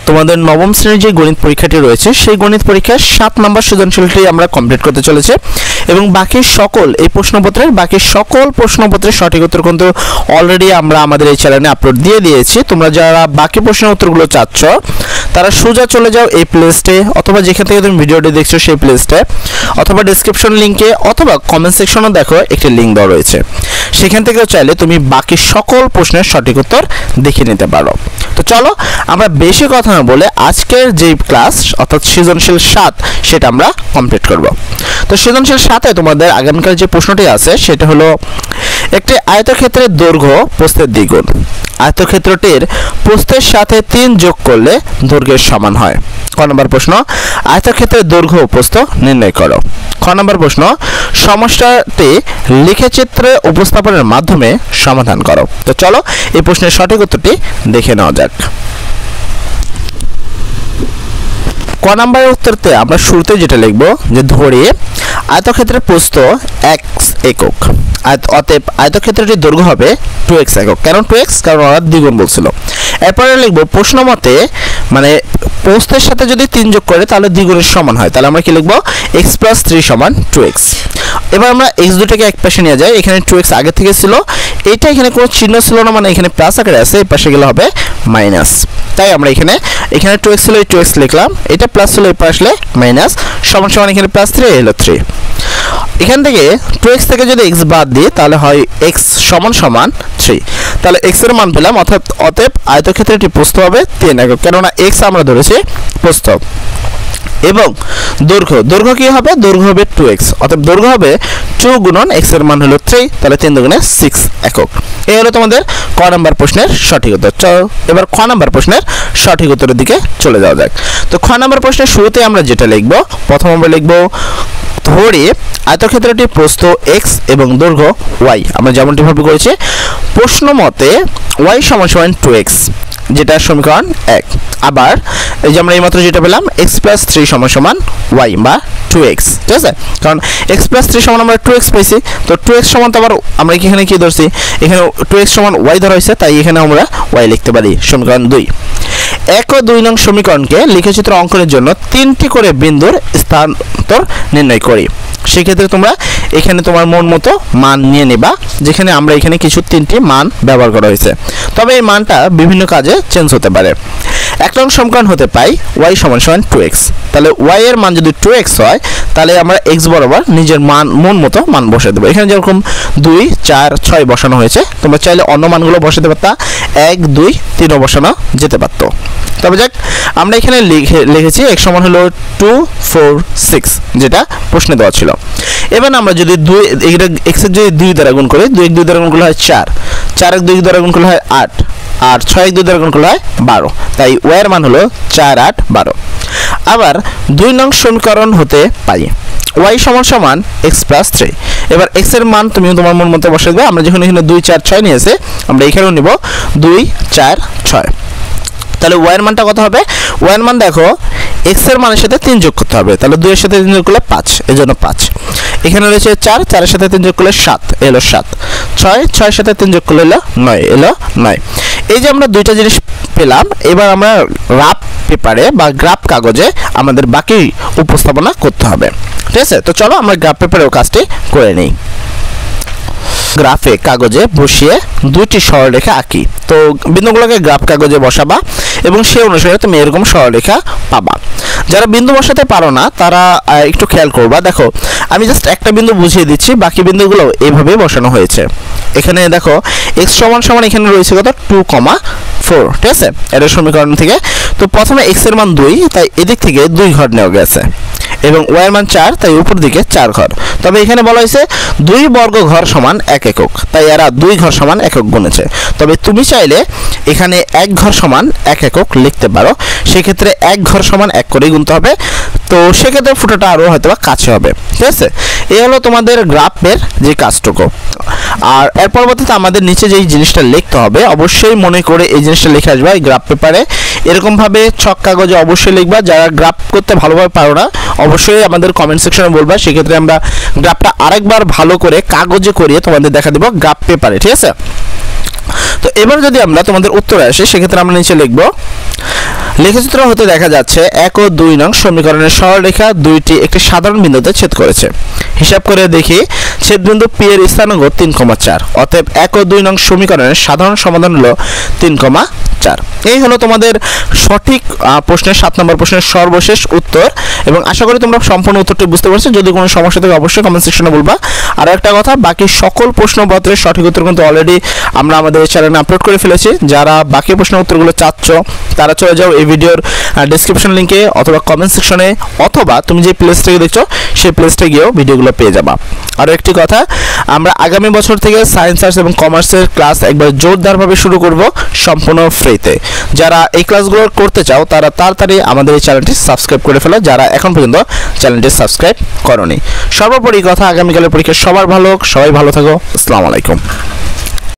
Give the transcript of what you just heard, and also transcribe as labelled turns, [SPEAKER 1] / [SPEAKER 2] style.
[SPEAKER 1] তোমাদের নবম শ্রেণীর যে গণিত পরীক্ষাটি রয়েছে সেই গণিত পরীক্ষার 7 নম্বর সৃজনশীলটি আমরা কমপ্লিট করতে চলেছে এবং বাকি সকল এই প্রশ্নপত্রের বাকি সকল প্রশ্নপত্রের সঠিক উত্তর কিন্তু অলরেডি আমরা আমাদের এই চ্যানেলে আপলোড দিয়ে দিয়েছি। তোমরা যারা বাকি প্রশ্নের উত্তরগুলো চাচ্ছ তারা সোজা চলে যাও এই প্লেলিস্টে, অথবা যেখান থেকে তুমি ভিডিওটি দেখছো সেই প্লেলিস্টে, অথবা ডেসক্রিপশন লিংকে অথবা কমেন্ট সেকশনে দেখো একটি লিংক দেওয়া রয়েছে, সেখান থেকেও চাইলে তুমি বাকি সকল প্রশ্নের সঠিক উত্তর দেখে নিতে পারো। তো চলো আমরা বেশি কথা না বলে আজকের যে ক্লাস অর্থাৎ সৃজনশীল 7 সেটা আমরা কমপ্লিট করব। তো সৃজনশীল 7-এ তোমাদের আগামীকাল যে প্রশ্নটি আছে সেটা হলো একটি আয়তক্ষেত্রের দৈর্ঘ্য প্রস্থের দ্বিগুণ, আয়তক্ষেত্রটির প্রস্থের সাথে 3 যোগ করলে দৈর্ঘ্যের সমান হয়। ক নম্বর প্রশ্ন, আয়তক্ষেত্রের দৈর্ঘ্য ও প্রস্থ নির্ণয় করো। খ নম্বর প্রশ্ন, সমস্যাটি লিখে চিত্রে উপস্থাপনের মাধ্যমে সমাধান করো। তো চলো এই প্রশ্নের সঠিক উত্তরটি দেখে নেওয়া যাক। ক নম্বরের উত্তরতে আমরা শুরুতে যেটা লিখব যে ধরে আয়তক্ষেত্রের প্রস্থ x একক, অতএব আয়তক্ষেত্রটির দৈর্ঘ্য হবে 2x একক। কেন 2x? কারণ ওরা দ্বিগুণ বলছিল। এরপরে লিখব প্রশ্ন মতে মানে প্রস্থের সাথে যদি 3 যোগ করে তাহলে দ্বিগুণের সমান হয়, তাহলে আমরা কি লিখব x + 3 = 2x। এবার আমরা x দুটোকে এক পাশে নিয়ে যাই, এখানে 2x আগে থেকে ছিল, এইটা এখানে কোনো চিহ্ন ছিল না মানে এখানে প্লাস আকারে আছে, এই পাশে গেলে হবে মাইনাস। তাই আমরা এখানে 2x ছিল এই 2x লিখলাম, এটা প্লাস ছিল এই পাশে আসলে মাইনাস, সমান সমান এখানে +3 হলো 3। এখান থেকে 2x থেকে যদি x বাদ দিই তাহলে হয় x = 3, তাহলে x এর মান পেলাম। অতএব আয়তক্ষেত্রটি প্রস্থ হবে 3 একক, কেননা x আমরা ধরেছি প্রস্থ। এবং দৈর্ঘ্য কি হবে? দৈর্ঘ্য হবে 2x, অতএব দৈর্ঘ্য হবে 2 গুণন x এর মান হলো 3, তাহলে 3 দুগুণে 6 একক। এই হলো তোমাদের ক নম্বর প্রশ্নের সঠিক উত্তর। চলো এবার খ নম্বর প্রশ্নের সঠিক উত্তরের দিকে চলে যাওয়া যাক। তো খ নম্বর প্রশ্নের শুরুতে আমরা যেটা লিখব, প্রথম আমরা লিখব ধরে আয়তক্ষেত্রটির প্রস্থ x এবং দৈর্ঘ্য y, আমরা যেমনটি ভাবে করেছি প্রশ্ন মতে y = 2x, যেটা সমীকরণ 1। আবার এই যে আমরা এইমাত্র যেটা পেলাম x + 3 = y বা 2x, ঠিক আছে? কারণ x + 3 সমান আমরা 2x পাইছি, তো 2x সমান তো আবার আমরা এখানে কি ধরছি, এখানে 2x = y ধরা হয়েছে, তাই এখানে আমরা y লিখতে পারি। সমীকরণ 2। 1 ও 2 নং সমীকরণকে লিখচিত্র অঙ্কনের জন্য 3টি করে বিন্দুর স্থানান্তর নির্ণয় করি। সেক্ষেত্রে তোমরা এখানে তোমার মন মতো মান নিয়ে নেবা, যেখানে আমরা এখানে কিছু 3টি মান ব্যবহার করা হয়েছে, তবে এই মানটা বিভিন্ন কাজে চেঞ্জ হতে পারে। 1 নং সমীকরণ হতে পাই y = 2x, তাহলে y এর মান যদি 2x হয় তাহলে আমরা x বরাবর নিজের মান মন মতো মান বসিয়ে দেবো। এখানে যেরকম 2, 4, 6 বসানো হয়েছে, তোমরা চাইলে অন্য মানগুলো বসাতে পারতা, 1, 2, 3ও বসানো যেতে পারত। তবে যাক আমরা এখানে লিখেছি x সমান হলো 2, 4, 6, যেটা প্রশ্নে দেওয়া ছিল। এবার আমরা যদি এটা x এর যদি 2 দ্বারা গুণ করি, 2 × 2 দ্বারা গুণ করলে হয় 4, 4 × 2 দ্বারা গুণ করলে হয় 8, আর 6 × 2 দ্বারা গুণ করলে হয় 12, তাই y এর মান হলো 4, 8, 12। আবার 2 নং সমীকরণ হতে পাই y = x + 3। এবার x এর মান তুমি তোমার মন মতো বসিয়ে দেবে। আমরা যখন এখানে 2, 4, 6 নিয়েছে, আমরা এখানেও নিব 2, 4, 6। তাহলে y এর মানটা কত হবে? y এর মান দেখো x এর মানের সাথে 3 যোগ করতে হবে, তাহলে 2 এর সাথে 3 যোগ করলে 5, এজন্য 5। এখানে রয়েছে 4, 4 এর সাথে 3 যোগ করলে 7, এলো 7। 6, 6 এর সাথে 3 যোগ করলে এলো 9, এলো 9। এই যে আমরা দুইটা জিনিস পেলাম, এবার আমরা রাফ পেপারে বা গ্রাফ কাগজে আমাদের বাকি উপস্থাপনা করতে হবে, ঠিক আছে? তো চলো আমরা গ্রাফ পেপারেও কাজটি করে নিই। গ্রাফে কাগজে বসিয়ে 2টি সরলরেখা আঁকি। তো বিন্দুগুলোকে গ্রাফ কাগজে বসাবা এবং সেই অনুসারে তুমি এরকম সরলরেখা পাবা। যারা বিন্দু বসাতে পারো না তারা একটু খেয়াল করবা, দেখো আমি জাস্ট একটা বিন্দু বুঝিয়ে দিচ্ছি, বাকি বিন্দুগুলো এইভাবে বসানো হয়েছে। এখানে দেখো x = এখানে রয়েছে কত 2,4, ঠিক আছে? এর সমীকরণ থেকে তো প্রথমে x এর মান 2, তাই এদিক থেকে 2 ঘর নেওয়া গেছে, এবং y এর মান 4, তাই উপর দিকে 4 ঘর। তবে এখানে বলা হয়েছে 2 বর্গ ঘর সমান 1 একক, তাই এরা 2 ঘর সমান একক গুনেছে। তবে তুমি চাইলে এখানে 1 ঘর সমান 1 একক লিখতে পারো, সেক্ষেত্রে 1 ঘর সমান 1 করে গুনতে হবে, তো সেক্ষেত্রে ফুটোটা আরও হয়তো কাছে হবে, ঠিক আছে? এই হলো তোমাদের গ্রাফের যে কাজটুকু। আর এর পরবর্তীতে আমাদের নিচে যেই জিনিসটা লিখতে হবে অবশ্যই মনে করে এই জিনিসটা লিখে আসবা এই গ্রাফ পেপারে। এরকমভাবে ছক কাগজে অবশ্যই লিখবা। যারা গ্রাফ করতে ভালোভাবে পারো না অবশ্যই আমাদের কমেন্ট সেকশনে বলবা, সেক্ষেত্রে আমরা গ্রাফটা আরেকবার ভালো করে কাগজে করিয়ে তোমাদের দেখা দেব গ্রাফ পেপারে, ঠিক আছে? তো এবার যদি আমরা তোমাদের উত্তরে আসি, সেক্ষেত্রে আমরা নিচে লিখব লেখচিত্র হতে দেখা যাচ্ছে 1 ও 2 নং সমীকরণের সরলরেখা দুইটি একটি সাধারণ বিন্দুতে ছেদ করেছে। হিসাব করে দেখি ছেদবিন্দু P এর স্থানাঙ্ক 3,4। অতএব 1 ও 2 নং সমীকরণের সাধারণ সমাধান হলো 3,4। এই হলো তোমাদের সঠিক প্রশ্নের 7 নম্বর প্রশ্নের সর্বশেষ উত্তর, এবং আশা করি তোমরা সম্পূর্ণ উত্তরটি বুঝতে পারছো। যদি কোনো সমস্যা থাকে অবশ্যই কমেন্ট সেকশনে বলবা। আর একটা কথা, বাকি সকল প্রশ্নপত্রের সঠিক উত্তর কিন্তু অলরেডি আমরা আমাদের চ্যানেলে আপলোড করে ফেলেছি। যারা বাকি প্রশ্নের উত্তরগুলো চাচ্ছ তারা চলে যাও এই ভিডিওর ডেসক্রিপশন লিঙ্কে অথবা কমেন্ট সেকশনে, অথবা তুমি যে প্লেলিস্টে দেখছো সেই প্লেলিস্টে গিয়েও ভিডিওগুলো পেয়ে যাবা। আর একটি কথা, আমরা আগামী বছর থেকে সায়েন্স, আর্টস এবং কমার্সের ক্লাস একবার জোরদারভাবে শুরু করব সম্পূর্ণ ফ্রিতে। যারা এই ক্লাসগুলো করতে চাও তারা তাড়াতাড়ি আমাদের এই চ্যানেলটি সাবস্ক্রাইব করে ফেলো, যারা এখন পর্যন্ত চ্যানেলটি সাবস্ক্রাইব করোনি। সর্বোপরি কথা, আগামীকালের পরীক্ষা সবার ভালো হোক, সবাই ভালো থাকো। আসসালামু আলাইকুম।